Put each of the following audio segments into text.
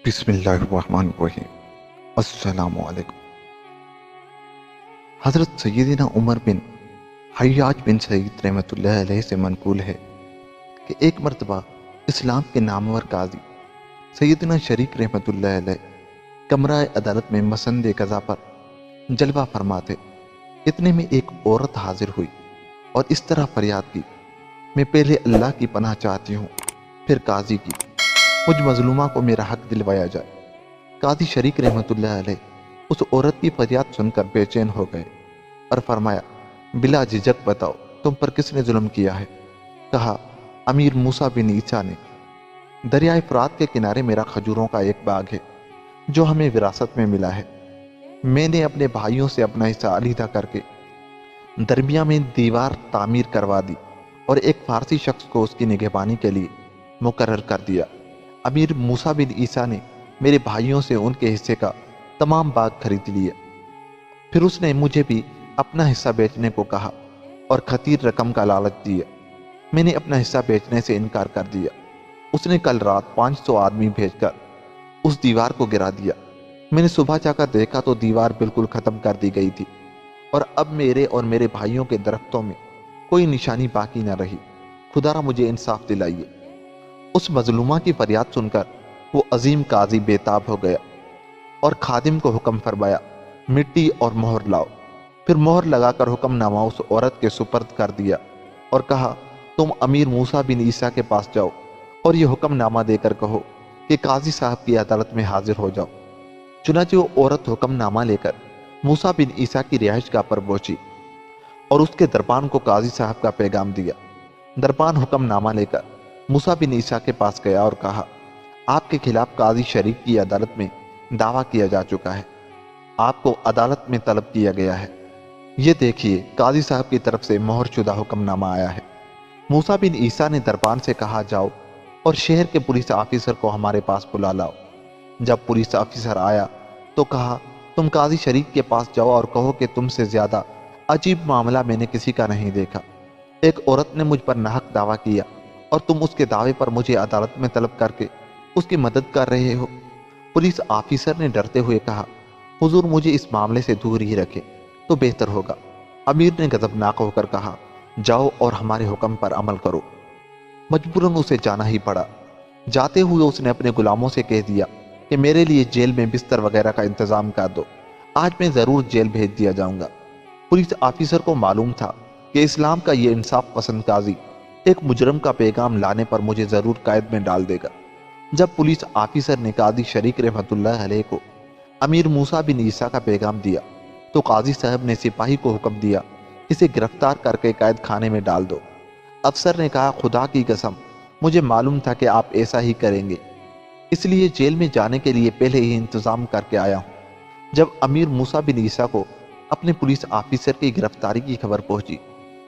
بسم اللہ الرحمن الرحیم۔ السلام علیکم۔ حضرت سیدنا عمر بن حیاج بن سعید رحمۃ اللہ علیہ سے منقول ہے کہ ایک مرتبہ اسلام کے نامور قاضی سیدنا شریک رحمۃ اللہ علیہ کمرہ عدالت میں مسند قضا پر جلوہ فرماتے، اتنے میں ایک عورت حاضر ہوئی اور اس طرح فریاد کی، میں پہلے اللہ کی پناہ چاہتی ہوں، پھر قاضی کی، مجھ مظلومہ کو میرا حق دلوایا جائے۔ قاضی شریک رحمۃ اللہ علیہ اس عورت کی فریاد سن کر بے چین ہو گئے اور فرمایا، بلا جھجک بتاؤ تم پر کس نے ظلم کیا ہے؟ کہا، امیر موسیٰ بن عیسیٰ نے۔ دریائے فرات کے کنارے میرا کھجوروں کا ایک باغ ہے جو ہمیں وراثت میں ملا ہے۔ میں نے اپنے بھائیوں سے اپنا حصہ علیحدہ کر کے درمیان میں دیوار تعمیر کروا دی اور ایک فارسی شخص کو اس کی نگہبانی کے لیے مقرر کر دیا۔ امیر موسیٰ بن عیسیٰ نے میرے بھائیوں سے ان کے حصے کا تمام باغ خرید لیا۔ پھر اس نے مجھے بھی اپنا حصہ بیچنے کو کہا اور خطیر رقم کا لالچ دیا۔ میں نے اپنا حصہ بیچنے سے انکار کر دیا۔ اس نے کل رات 500 آدمی بھیج کر اس دیوار کو گرا دیا۔ میں نے صبح جا کر دیکھا تو دیوار بالکل ختم کر دی گئی تھی اور اب میرے اور میرے بھائیوں کے درختوں میں کوئی نشانی باقی نہ رہی۔ خدا را مجھے انصاف دلائیے۔ اس مظلومہ کی فریاد سن کر وہ عظیم قاضی بے تاب ہو گیا اور خادم کو حکم فرمایا، مٹی اور مہر لاؤ۔ پھر مہر لگا کر حکم نامہ اس عورت کے سپرد کر دیا اور کہا، تم امیر موسیٰ بن عیسیٰ کے پاس جاؤ اور یہ حکم نامہ دے کر کہو کہ قاضی صاحب کی عدالت میں حاضر ہو جاؤ۔ چنانچہ وہ عورت حکم نامہ لے کر موسیٰ بن عیسیٰ کی رہائش گاہ پر پہنچی اور اس کے دربان کو قاضی صاحب کا پیغام دیا۔ دربان حکم نامہ لے کر موسیٰ بن عیسیٰ کے پاس گیا اور کہا، آپ کے خلاف قاضی شریک کی عدالت میں دعویٰ کیا جا چکا ہے، آپ کو عدالت میں طلب کیا گیا ہے۔ یہ دیکھیے، قاضی صاحب کی طرف سے مہر شدہ حکم نامہ آیا ہے۔ موسیٰ بن عیسیٰ نے دربان سے کہا، جاؤ اور شہر کے پولیس آفیسر کو ہمارے پاس بلا لاؤ۔ جب پولیس آفیسر آیا تو کہا، تم قاضی شریک کے پاس جاؤ اور کہو کہ تم سے زیادہ عجیب معاملہ میں نے کسی کا نہیں دیکھا۔ ایک عورت نے مجھ پر ناحق دعویٰ کیا اور تم اس کے دعوے پر مجھے عدالت میں طلب کر کے اس کی مدد کر رہے ہو۔ پولیس آفیسر نے ڈرتے ہوئے کہا، حضور مجھے اس معاملے سے دور ہی رکھے تو بہتر ہوگا۔ امیر نے غضبناک ہو کر کہا، جاؤ اور ہمارے حکم پر عمل کرو۔ مجبوراً اسے جانا ہی پڑا۔ جاتے ہوئے اس نے اپنے غلاموں سے کہہ دیا کہ میرے لیے جیل میں بستر وغیرہ کا انتظام کر دو، آج میں ضرور جیل بھیج دیا جاؤں گا۔ پولیس آفیسر کو معلوم تھا کہ اسلام کا یہ انصاف پسند قاضی ایک مجرم کا پیغام لانے پر مجھے ضرور قید میں ڈال دے گا۔ جب پولیس آفیسر نے قاضی شریک رحمۃ اللہ علیہ کو امیر موسیٰ بن عیسیٰ کا پیغام دیا تو قاضی صاحب نے سپاہی کو حکم دیا، اسے گرفتار کر کے قید خانے میں ڈال دو۔ افسر نے کہا، خدا کی قسم مجھے معلوم تھا کہ آپ ایسا ہی کریں گے، اس لیے جیل میں جانے کے لیے پہلے ہی انتظام کر کے آیا ہوں۔ جب امیر موسیٰ بن عیسیٰ کو اپنے پولیس آفیسر کی گرفتاری کی خبر پہنچی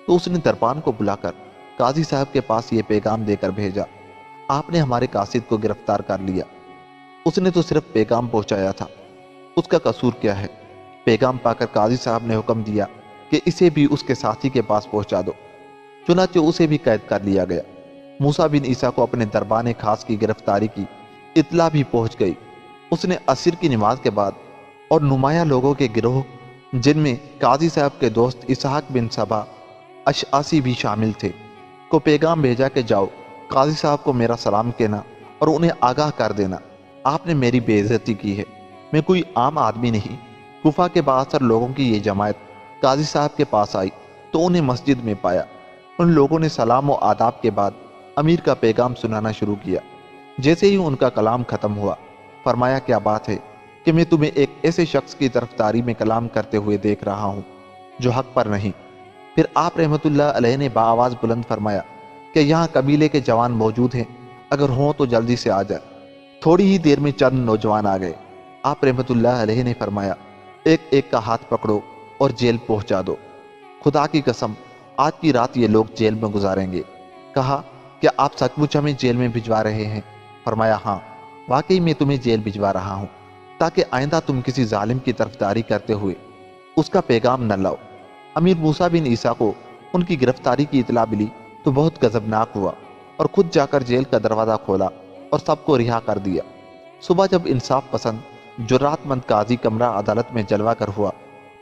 تو اس نے دربان کو بلا کر قاضی صاحب کے پاس یہ پیغام دے کر بھیجا، آپ نے ہمارے قاصد کو گرفتار کر لیا۔ اس نے تو صرف پیغام پہنچایا تھا، اس کا قصور کیا ہے؟ پیغام پا کر قاضی صاحب نے حکم دیا کہ اسے بھی اس کے ساتھی کے پاس پہنچا دو۔ چنانچہ اسے بھی قید کر لیا گیا۔ موسیٰ بن عیسیٰ کو اپنے دربان خاص کی گرفتاری کی اطلاع بھی پہنچ گئی۔ اس نے عصر کی نماز کے بعد اور نمایاں لوگوں کے گروہ جن میں قاضی صاحب کے دوست اسحاق بن صبا اشعثی بھی شامل تھے کو پیغام بھیجا کہ جاؤ قاضی صاحب کو میرا سلام کہنا اور انہیں آگاہ کر دینا، آپ نے میری بے عزتی کی ہے، میں کوئی عام آدمی نہیں۔ کوفہ کے بااثر لوگوں کی یہ جماعت قاضی صاحب کے پاس آئی تو انہیں مسجد میں پایا۔ ان لوگوں نے سلام و آداب کے بعد امیر کا پیغام سنانا شروع کیا۔ جیسے ہی ان کا کلام ختم ہوا، فرمایا، کیا بات ہے کہ میں تمہیں ایک ایسے شخص کی طرفداری میں کلام کرتے ہوئے دیکھ رہا ہوں جو حق پر نہیں۔ پھر آپ رحمۃ اللہ علیہ نے بآواز بلند فرمایا کہ یہاں قبیلے کے جوان موجود ہیں، اگر ہوں تو جلدی سے آ جائے۔ تھوڑی ہی دیر میں چند نوجوان آ گئے۔ آپ رحمۃ اللہ علیہ نے فرمایا، ایک ایک کا ہاتھ پکڑو اور جیل پہنچا دو۔ خدا کی قسم آج کی رات یہ لوگ جیل میں گزاریں گے۔ کہا، کیا آپ سچ مچ ہمیں جیل میں بھجوا رہے ہیں؟ فرمایا، ہاں واقعی میں تمہیں جیل بھجوا رہا ہوں تاکہ آئندہ تم کسی ظالم کی طرفداری کرتے ہوئے اس کا پیغام نہ لاؤ۔ امیر موسیٰ بن عیسیٰ کو ان کی گرفتاری کی اطلاع ملی تو بہت غضبناک ہوا اور خود جا کر جیل کا دروازہ کھولا اور سب کو رہا کر دیا۔ صبح جب انصاف پسند جراتمند قاضی کمرہ عدالت میں جلوہ گر ہوا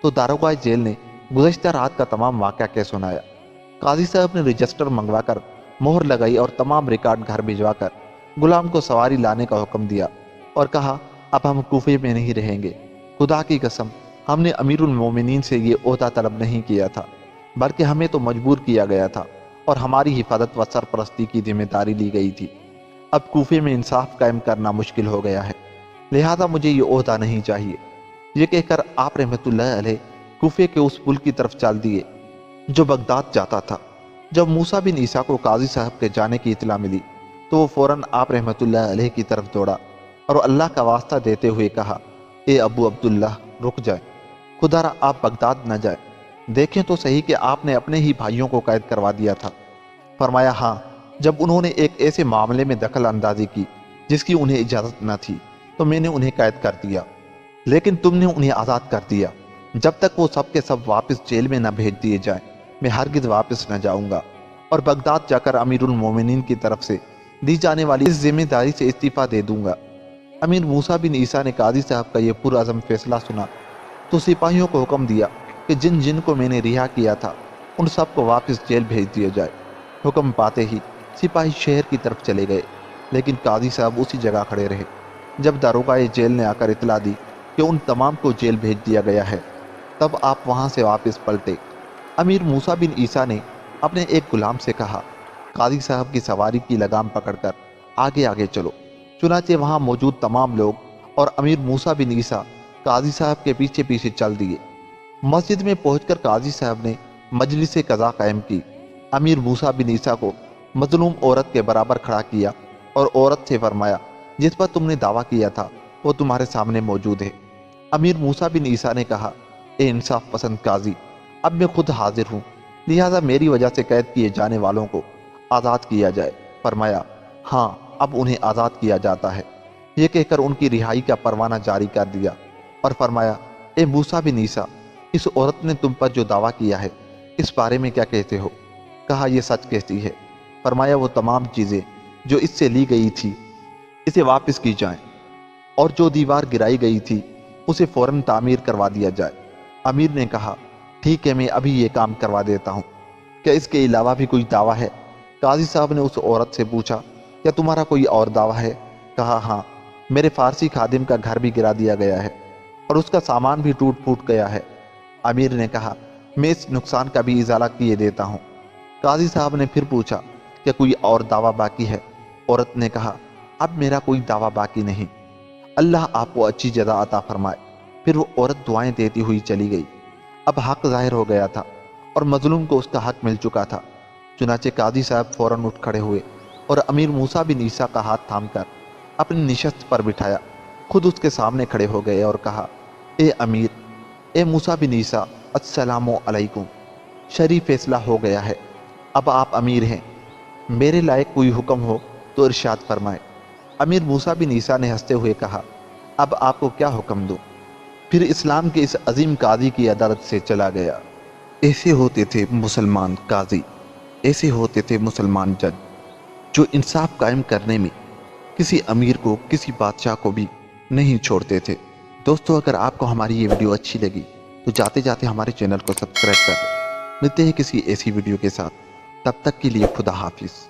تو داروغہ جیل نے گزشتہ رات کا تمام واقعہ کہہ سنایا۔ قاضی صاحب نے رجسٹر منگوا کر مہر لگائی اور تمام ریکارڈ گھر بھجوا کر غلام کو سواری لانے کا حکم دیا اور کہا اب ہم کوفے میں نہیں رہیں گے۔ خدا کی قسم ہم نے امیر المومنین سے یہ عہدہ طلب نہیں کیا تھا، بلکہ ہمیں تو مجبور کیا گیا تھا اور ہماری حفاظت و سرپرستی کی ذمہ داری لی گئی تھی۔ اب کوفے میں انصاف قائم کرنا مشکل ہو گیا ہے، لہذا مجھے یہ عہدہ نہیں چاہیے۔ یہ کہہ کر آپ رحمت اللہ علیہ کوفے کے اس پل کی طرف چل دیے جو بغداد جاتا تھا۔ جب موسیٰ بن عیسیٰ کو قاضی صاحب کے جانے کی اطلاع ملی تو وہ فوراً آپ رحمت اللہ علیہ کی طرف دوڑا اور اللہ کا واسطہ دیتے ہوئے کہا، اے ابو عبداللہ رک جائیں، خدا را آپ بغداد نہ جائیں، دیکھیں تو صحیح کہ آپ نے اپنے ہی بھائیوں کو قید کروا دیا تھا۔ فرمایا ہاں، جب انہوں نے ایک ایسے معاملے میں دخل اندازی کی جس کی انہیں اجازت نہ تھی تو میں نے انہیں قید کر دیا، لیکن تم نے انہیں آزاد کر دیا۔ جب تک وہ سب کے سب واپس جیل میں نہ بھیج دیے جائیں میں ہرگز واپس نہ جاؤں گا اور بغداد جا کر امیر المومنین کی طرف سے دی جانے والی اس ذمہ داری سے استعفیٰ دے دوں گا۔ امیر موسیٰ بن عیسیٰ نے قاضی صاحب کا یہ پرعزم فیصلہ سنا تو سپاہیوں کو حکم دیا کہ جن جن کو میں نے رہا کیا تھا ان سب کو واپس جیل بھیج دیا جائے۔ حکم پاتے ہی سپاہی شہر کی طرف چلے گئے، لیکن قاضی صاحب اسی جگہ کھڑے رہے۔ جب داروغہ جیل نے آ کر اطلاع دی کہ ان تمام کو جیل بھیج دیا گیا ہے تب آپ وہاں سے واپس پلٹے۔ امیر موسیٰ بن عیسیٰ نے اپنے ایک غلام سے کہا، قاضی صاحب کی سواری کی لگام پکڑ کر آگے آگے چلو۔ چنانچہ وہاں موجود تمام لوگ اور امیر موسیٰ بن عیسیٰ قاضی صاحب کے پیچھے پیچھے چل دیے۔ مسجد میں پہنچ کر قاضی صاحب نے مجلس قضا قائم کی۔ امیر موسیٰ بن عیسیٰ کو مظلوم عورت کے برابر کھڑا کیا اور عورت سے فرمایا، جس پر تم نے دعویٰ کیا تھا وہ تمہارے سامنے موجود ہے۔ امیر موسیٰ بن عیسیٰ نے کہا، اے انصاف پسند قاضی، اب میں خود حاضر ہوں، لہٰذا میری وجہ سے قید کیے جانے والوں کو آزاد کیا جائے۔ فرمایا، ہاں اب انہیں آزاد کیا جاتا ہے۔ یہ کہہ کر ان کی رہائی کا پروانہ جاری کر دیا اور فرمایا، اے موسیٰ بن عیسیٰ، اس عورت نے تم پر جو دعویٰ کیا ہے اس بارے میں کیا کہتے ہو؟ کہا، یہ سچ کہتی ہے۔ فرمایا، وہ تمام چیزیں جو اس سے لی گئی تھی اسے واپس کی جائیں اور جو دیوار گرائی گئی تھی اسے فوراً تعمیر کروا دیا جائے۔ امیر نے کہا، ٹھیک ہے، میں ابھی یہ کام کروا دیتا ہوں۔ کیا اس کے علاوہ بھی کوئی دعویٰ ہے؟ قاضی صاحب نے اس عورت سے پوچھا، کیا تمہارا کوئی اور دعویٰ ہے؟ کہا، ہاں، میرے فارسی خادم کا گھر بھی گرا دیا گیا ہے اور اس کا سامان بھی ٹوٹ پھوٹ گیا ہے۔ امیر نے کہا، میں اس نقصان کا بھی ازالہ کیے دیتا ہوں۔ قاضی صاحب نے پھر پوچھا، کیا کوئی اور دعویٰ باقی ہے؟ عورت نے کہا، اب میرا کوئی دعویٰ باقی نہیں، اللہ آپ کو اچھی جزا عطا فرمائے۔ پھر وہ عورت دعائیں دیتی ہوئی چلی گئی۔ اب حق ظاہر ہو گیا تھا اور مظلوم کو اس کا حق مل چکا تھا۔ چنانچہ قاضی صاحب فوراً اٹھ کھڑے ہوئے اور امیر موسیٰ بن عیسیٰ کا ہاتھ تھام کر اپنی نشست پر بٹھایا، خود اس کے سامنے کھڑے ہو گئے اور کہا، اے امیر، اے موسیٰ بن عیسیٰ، السلام علیکم، شرعی فیصلہ ہو گیا ہے، اب آپ امیر ہیں، میرے لائق کوئی حکم ہو تو ارشاد فرمائیں۔ امیر موسیٰ بن عیسیٰ نے ہنستے ہوئے کہا، اب آپ کو کیا حکم دوں؟ پھر اسلام کے اس عظیم قاضی کی عدالت سے چلا گیا۔ ایسے ہوتے تھے مسلمان قاضی، ایسے ہوتے تھے مسلمان جج، جو انصاف قائم کرنے میں کسی امیر کو، کسی بادشاہ کو بھی نہیں چھوڑتے تھے۔ دوستو، اگر آپ کو ہماری یہ ویڈیو اچھی لگی تو جاتے جاتے ہمارے چینل کو سبسکرائب کر دیں۔ ملتے ہیں کسی ایسی ویڈیو کے ساتھ، تب تک کے لیے خدا حافظ۔